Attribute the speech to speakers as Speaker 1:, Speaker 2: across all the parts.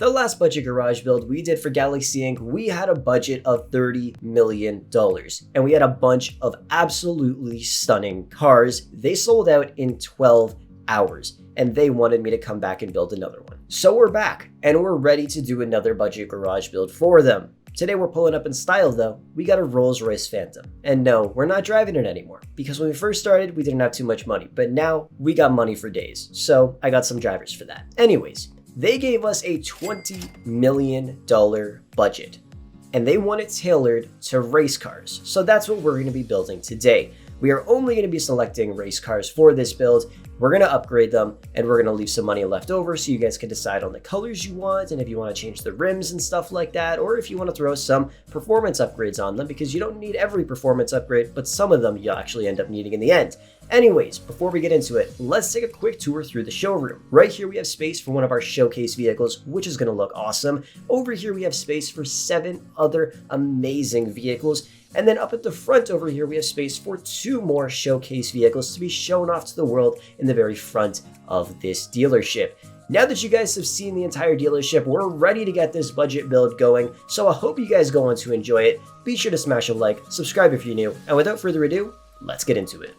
Speaker 1: The last budget garage build we did for Galaxy Inc., we had a budget of $30 million. And we had a bunch of absolutely stunning cars. They sold out in 12 hours. And they wanted me to come back and build another one. So we're back, and we're ready to do another budget garage build for them. Today we're pulling up in style though. We got a Rolls-Royce Phantom. And no, we're not driving it anymore. Because when we first started, we didn't have too much money. But now, we got money for days. So I got some drivers for that. Anyways, they gave us a $20 million budget, and they want it tailored to race cars. So that's what we're going to be building today. We are only going to be selecting race cars for this build. We're going to upgrade them, and we're going to leave some money left over so you guys can decide on the colors you want, and if you want to change the rims and stuff like that, or if you want to throw some performance upgrades on them, because you don't need every performance upgrade, but some of them you'll actually end up needing in the end. Anyways, before we get into it, let's take a quick tour through the showroom. Right here we have space for one of our showcase vehicles, which is going to look awesome. Over here we have space for 7 other amazing vehicles. And then up at the front over here, we have space for 2 more showcase vehicles to be shown off to the world in the very front of this dealership. Now that you guys have seen the entire dealership, we're ready to get this budget build going. So I hope you guys go on to enjoy it. Be sure to smash a like, subscribe if you're new, and without further ado, let's get into it.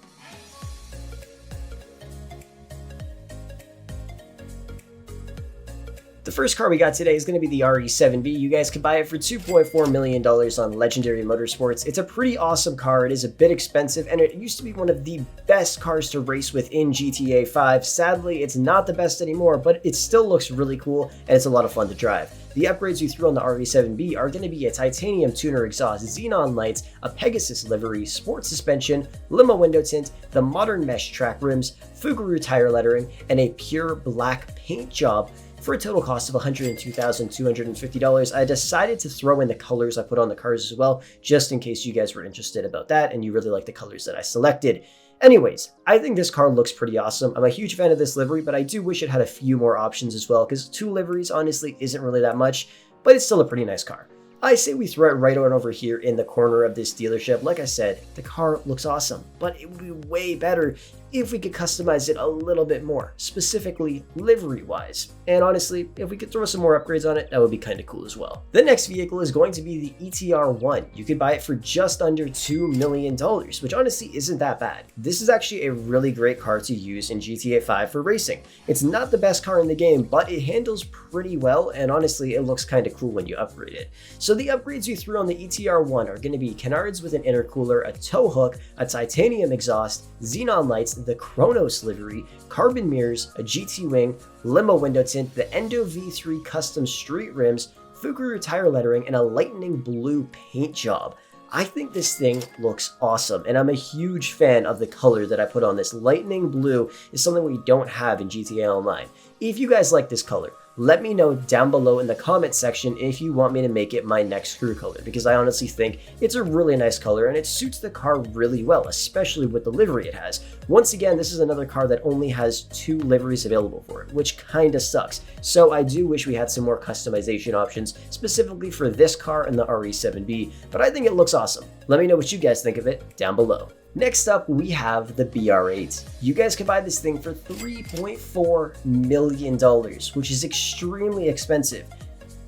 Speaker 1: The first car we got today is going to be the RE7B. You guys can buy it for $2.4 million on Legendary Motorsports. It's a pretty awesome car. It is a bit expensive, and it used to be one of the best cars to race with in GTA 5. Sadly, it's not the best anymore, but it still looks really cool, and it's a lot of fun to drive. The upgrades we threw on the RE7B are going to be a titanium tuner exhaust, xenon lights, a Pegasus livery, sport suspension, limo window tint, the modern mesh track rims, Fuguru tire lettering, and a pure black paint job. For a total cost of $102,250, I decided to throw in the colors I put on the cars as well, just in case you guys were interested about that and you really like the colors that I selected. Anyways, I think this car looks pretty awesome. I'm a huge fan of this livery, but I do wish it had a few more options as well, because 2 liveries honestly isn't really that much, but it's still a pretty nice car. I say we throw it right on over here in the corner of this dealership. Like I said, the car looks awesome, but it would be way better if we could customize it a little bit more, specifically livery-wise. And honestly, if we could throw some more upgrades on it, that would be kind of cool as well. The next vehicle is going to be the ETR1. You could buy it for just under $2 million, which honestly isn't that bad. This is actually a really great car to use in GTA 5 for racing. It's not the best car in the game, but it handles pretty well, and honestly, it looks kind of cool when you upgrade it. So the upgrades we threw on the ETR1 are going to be canards with an intercooler, a tow hook, a titanium exhaust, xenon lights, the Chronos livery, carbon mirrors, a GT wing, limo window tint, the Endo V3 custom street rims, Fuguru tire lettering, and a lightning blue paint job. I think this thing looks awesome, and I'm a huge fan of the color that I put on this. Lightning blue is something we don't have in GTA Online. If you guys like this color, let me know down below in the comment section if you want me to make it my next crew color, because I honestly think it's a really nice color and it suits the car really well, especially with the livery it has. Once again, this is another car that only has 2 liveries available for it, which kinda sucks. So I do wish we had some more customization options, specifically for this car and the RE7B, but I think it looks awesome. Let me know what you guys think of it down below. Next up, we have the BR8. You guys can buy this thing for $3.4 million, which is extremely expensive,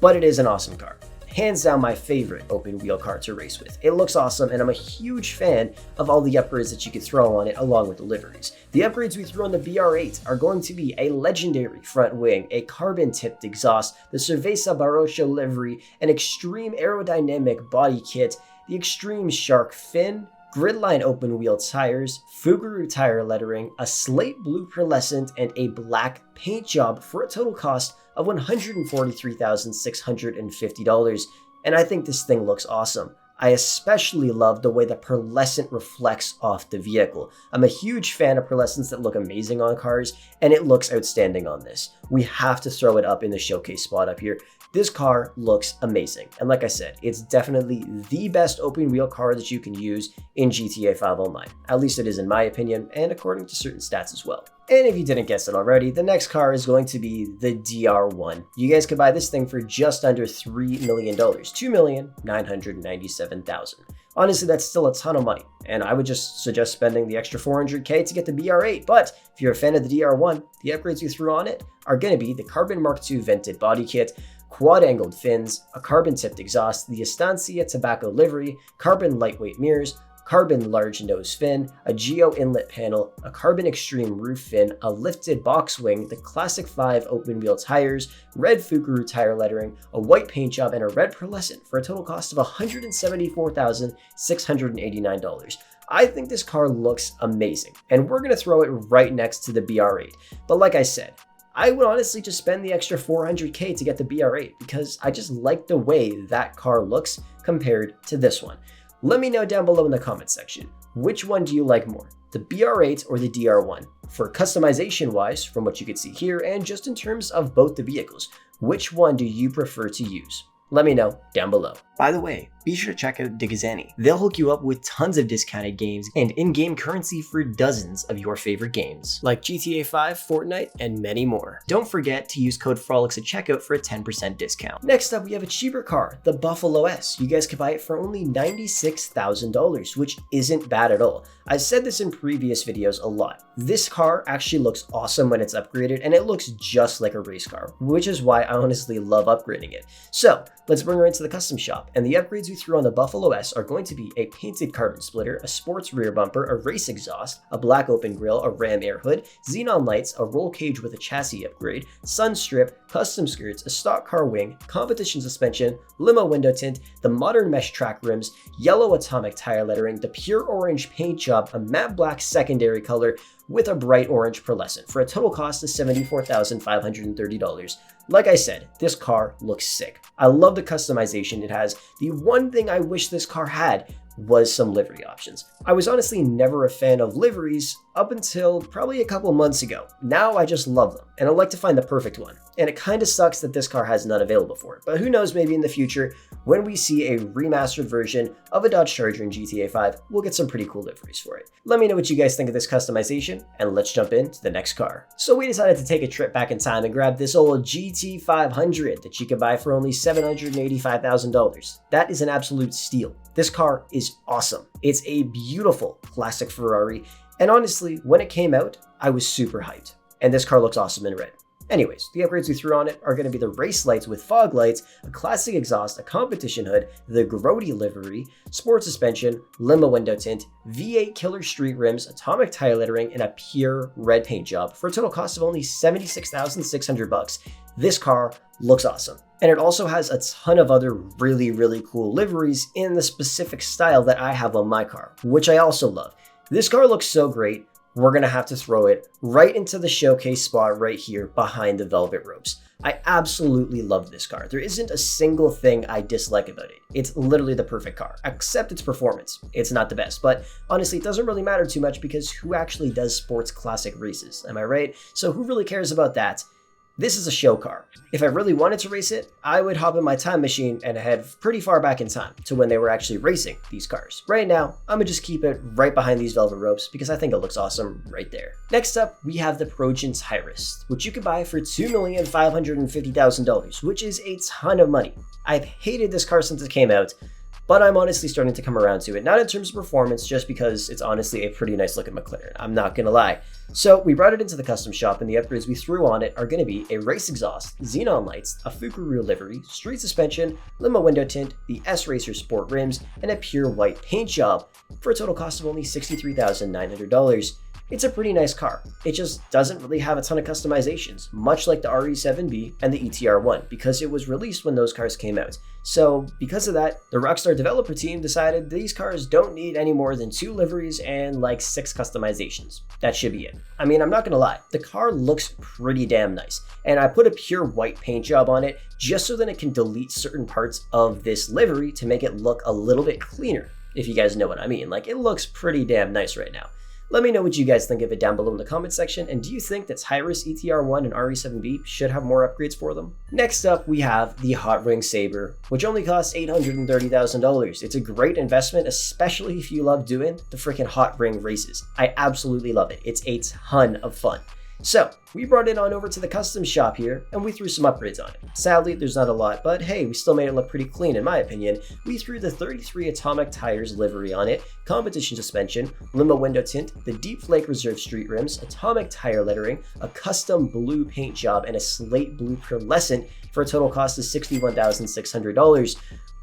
Speaker 1: but it is an awesome car. Hands down my favorite open wheel car to race with. It looks awesome, and I'm a huge fan of all the upgrades that you could throw on it along with the liveries. The upgrades we threw on the BR8 are going to be a legendary front wing, a carbon tipped exhaust, the Cerveza Barrocho livery, an extreme aerodynamic body kit, the extreme shark fin, gridline open wheel tires, Fuguru tire lettering, a slate blue pearlescent, and a black paint job for a total cost of $143,650. And I think this thing looks awesome. I especially love the way the pearlescent reflects off the vehicle. I'm a huge fan of pearlescents that look amazing on cars, and it looks outstanding on this. We have to throw it up in the showcase spot up here. This car looks amazing, and like I said, it's definitely the best open wheel car that you can use in GTA 5 Online. At least it is in my opinion, and according to certain stats as well. And if you didn't guess it already, the next car is going to be the DR1. You guys could buy this thing for just under $3 million, $2,997,000. Honestly, that's still a ton of money, and I would just suggest spending the extra $400K to get the BR8, but if you're a fan of the DR1, the upgrades we threw on it are going to be the Carbon Mark II vented body kit, quad-angled fins, a carbon-tipped exhaust, the Estancia tobacco livery, carbon lightweight mirrors, carbon large nose fin, a geo inlet panel, a carbon extreme roof fin, a lifted box wing, the classic 5 open wheel tires, red Fukuru tire lettering, a white paint job, and a red pearlescent for a total cost of $174,689. I think this car looks amazing, and we're gonna throw it right next to the BR8. But like I said, I would honestly just spend the extra $400K to get the BR8 because I just like the way that car looks compared to this one. Let me know down below in the comment section, which one do you like more, the BR8 or the DR1? For customization wise, from what you can see here, and just in terms of both the vehicles, which one do you prefer to use? Let me know down below. By the way, be sure to check out Digizani. They'll hook you up with tons of discounted games and in-game currency for dozens of your favorite games, like GTA 5, Fortnite, and many more. Don't forget to use code Frolics at checkout for a 10% discount. Next up, we have a cheaper car, the Buffalo S. You guys can buy it for only $96,000, which isn't bad at all. I said this in previous videos a lot. This car actually looks awesome when it's upgraded, and it looks just like a race car, which is why I honestly love upgrading it. So let's bring her into the custom shop, and the upgrades we threw on the Buffalo S are going to be a painted carbon splitter, a sports rear bumper, a race exhaust, a black open grille, a ram air hood, xenon lights, a roll cage with a chassis upgrade, sun strip, custom skirts, a stock car wing, competition suspension, limo window tint, the modern mesh track rims, yellow atomic tire lettering, the pure orange paint job, a matte black secondary color with a bright orange pearlescent for a total cost of $74,530. Like I said, this car looks sick. I love the customization it has. The one thing I wish this car had was some livery options. I was honestly never a fan of liveries up until probably a couple months ago. Now I just love them, and I like to find the perfect one. And it kind of sucks that this car has none available for it, but who knows, maybe in the future, when we see a remastered version of a Dodge Charger in GTA 5, we'll get some pretty cool liveries for it. Let me know what you guys think of this customization, and let's jump into the next car. So we decided to take a trip back in time and grab this old GT500 that you can buy for only $785,000. That is an absolute steal. This car is awesome. It's a beautiful classic Ferrari, and honestly, when it came out, I was super hyped. And this car looks awesome in red. Anyways, the upgrades we threw on it are going to be the race lights with fog lights, a classic exhaust, a competition hood, the Grody livery, sport suspension, limo window tint, V8 killer street rims, atomic tire lettering, and a pure red paint job for a total cost of only $76,600. This car looks awesome. And it also has a ton of other really cool liveries in the specific style that I have on my car, which I also love. This car looks so great. We're gonna have to throw it right into the showcase spot right here behind the velvet ropes. I absolutely love this car. There isn't a single thing I dislike about it. It's literally the perfect car, except its performance. It's not the best, but honestly, it doesn't really matter too much because who actually does sports classic races? Am I right? So who really cares about that? This is a show car. If I really wanted to race it, I would hop in my time machine and head pretty far back in time to when they were actually racing these cars. Right now, I'm gonna just keep it right behind these velvet ropes because I think it looks awesome right there. Next up, we have the Progens Hyrist, which you can buy for $2,550,000, which is a ton of money. I've hated this car since it came out, but I'm honestly starting to come around to it, not in terms of performance, just because it's honestly a pretty nice looking McLaren, I'm not gonna lie. So we brought it into the custom shop, and the upgrades we threw on it are gonna be a race exhaust, xenon lights, a Fukuru livery, street suspension, limo window tint, the S-Racer sport rims, and a pure white paint job for a total cost of only $63,900. It's a pretty nice car. It just doesn't really have a ton of customizations, much like the RE7B and the ETR1, because it was released when those cars came out. So because of that, the Rockstar developer team decided these cars don't need any more than 2 liveries and like 6 customizations. That should be it. I mean, I'm not gonna lie, the car looks pretty damn nice, and I put a pure white paint job on it just so that it can delete certain parts of this livery to make it look a little bit cleaner, if you guys know what I mean. Like, it looks pretty damn nice right now. Let me know what you guys think of it down below in the comment section, and do you think that Hyrist, ETR1, and RE7B should have more upgrades for them? Next up, we have the hot Ring Saber, which only costs $830,000. It's a great investment, especially if you love doing the freaking hot ring races. I absolutely love it. It's a ton of fun. So, We brought it on over to the custom shop here, and we threw some upgrades on it. Sadly, there's not a lot, but hey, we still made it look pretty clean in my opinion. We threw the 33 Atomic Tires livery on it, competition suspension, limo window tint, the Deep Flake Reserve street rims, Atomic tire lettering, a custom blue paint job, and a slate blue pearlescent for a total cost of $61,600.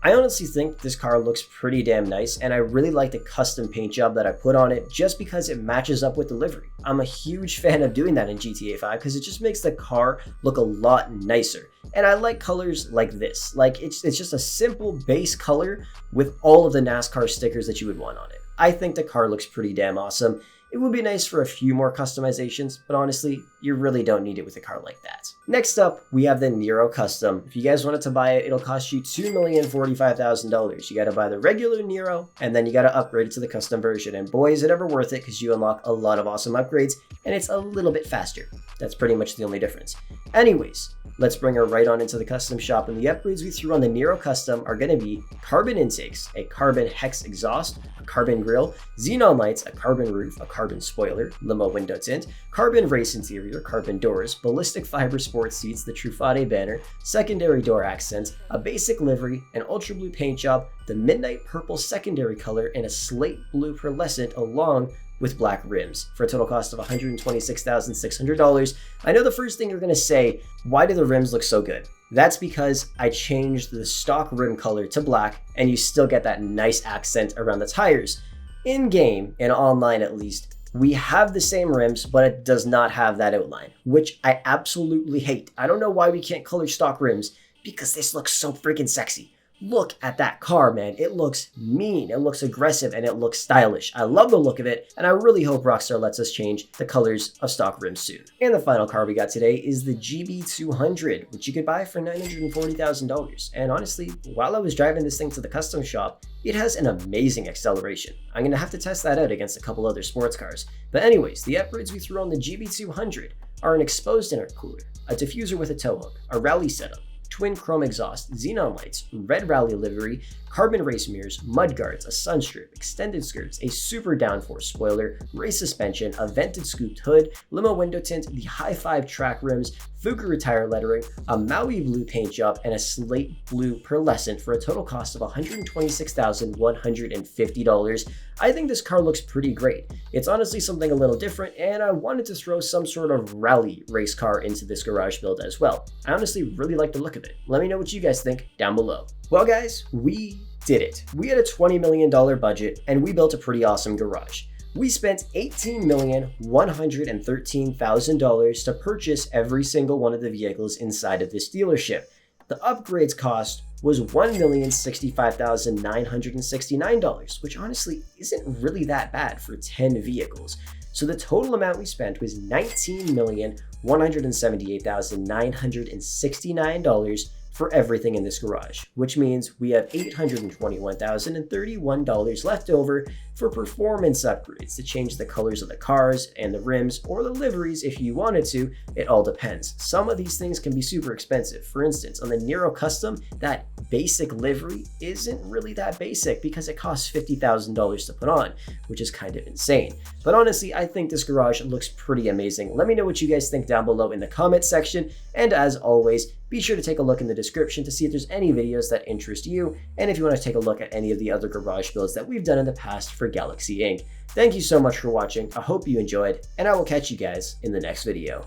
Speaker 1: I honestly think this car looks pretty damn nice, and I really like the custom paint job that I put on it just because it matches up with the livery. I'm a huge fan of doing that in GTA 5 because it just makes the car look a lot nicer. And I like colors like this. Like it's just a simple base color with all of the NASCAR stickers that you would want on it. I think the car looks pretty damn awesome. It would be nice for a few more customizations, but honestly, you really don't need it with a car like that. Next up, we have the Nero Custom. If you guys wanted to buy it, it'll cost you $2,045,000. You gotta buy the regular Nero, and then you gotta upgrade it to the custom version. And boy, is it ever worth it, because you unlock a lot of awesome upgrades, and it's a little bit faster. That's pretty much the only difference. Anyways, let's bring her right on into the custom shop, and the upgrades we threw on the Nero Custom are gonna be carbon intakes, a carbon hex exhaust, a carbon grille, xenon lights, a carbon roof, a carbon spoiler, limo window tint, carbon race interior, carbon doors, ballistic fiber sports seats, the Truffaut banner, secondary door accents, a basic livery, an ultra blue paint job, the midnight purple secondary color, and a slate blue pearlescent along with black rims for a total cost of $126,600. I know the first thing you're going to say, why do the rims look so good? That's because I changed the stock rim color to black, and you still get that nice accent around the tires. In game, and online at least, we have the same rims, but it does not have that outline, which I absolutely hate. I don't know why we can't color stock rims, because this looks so freaking sexy. Look at that car, man. It looks mean, it looks aggressive, and it looks stylish. I love the look of it, and I really hope Rockstar lets us change the colors of stock rims soon. And the final car we got today is the GB200, which you could buy for $940,000. And honestly, while I was driving this thing to the custom shop, it has an amazing acceleration. I'm gonna have to test that out against a couple other sports cars. But anyways, the upgrades we threw on the GB200 are an exposed intercooler, a diffuser with a tow hook, a rally setup, twin chrome exhaust, xenon lights, red rally livery, carbon race mirrors, mudguards, a sunstrip, extended skirts, a super downforce spoiler, race suspension, a vented scooped hood, limo window tint, the high five track rims, Fuguru tire lettering, a Maui blue paint job, and a slate blue pearlescent for a total cost of $126,150. I think this car looks pretty great. It's honestly something a little different, and I wanted to throw some sort of rally race car into this garage build as well. I honestly really like the look of it. Let me know what you guys think down below. Well guys, we did it. We had a $20 million budget, and we built a pretty awesome garage. We spent $18,113,000 to purchase every single one of the vehicles inside of this dealership. The upgrades cost was $1,065,969, which honestly isn't really that bad for 10 vehicles. So the total amount we spent was $19,178,969 for everything in this garage, which means we have $821,031 left over for performance upgrades to change the colors of the cars and the rims or the liveries if you wanted to. It all depends. Some of these things can be super expensive. For instance, on the Nero Custom, that basic livery isn't really that basic because it costs $50,000 to put on, which is kind of insane. But honestly, I think this garage looks pretty amazing. Let me know what you guys think down below in the comment section. And as always, be sure to take a look in the description to see if there's any videos that interest you, and if you want to take a look at any of the other garage builds that we've done in the past for Galaxy Inc. Thank you so much for watching, I hope you enjoyed, and I will catch you guys in the next video.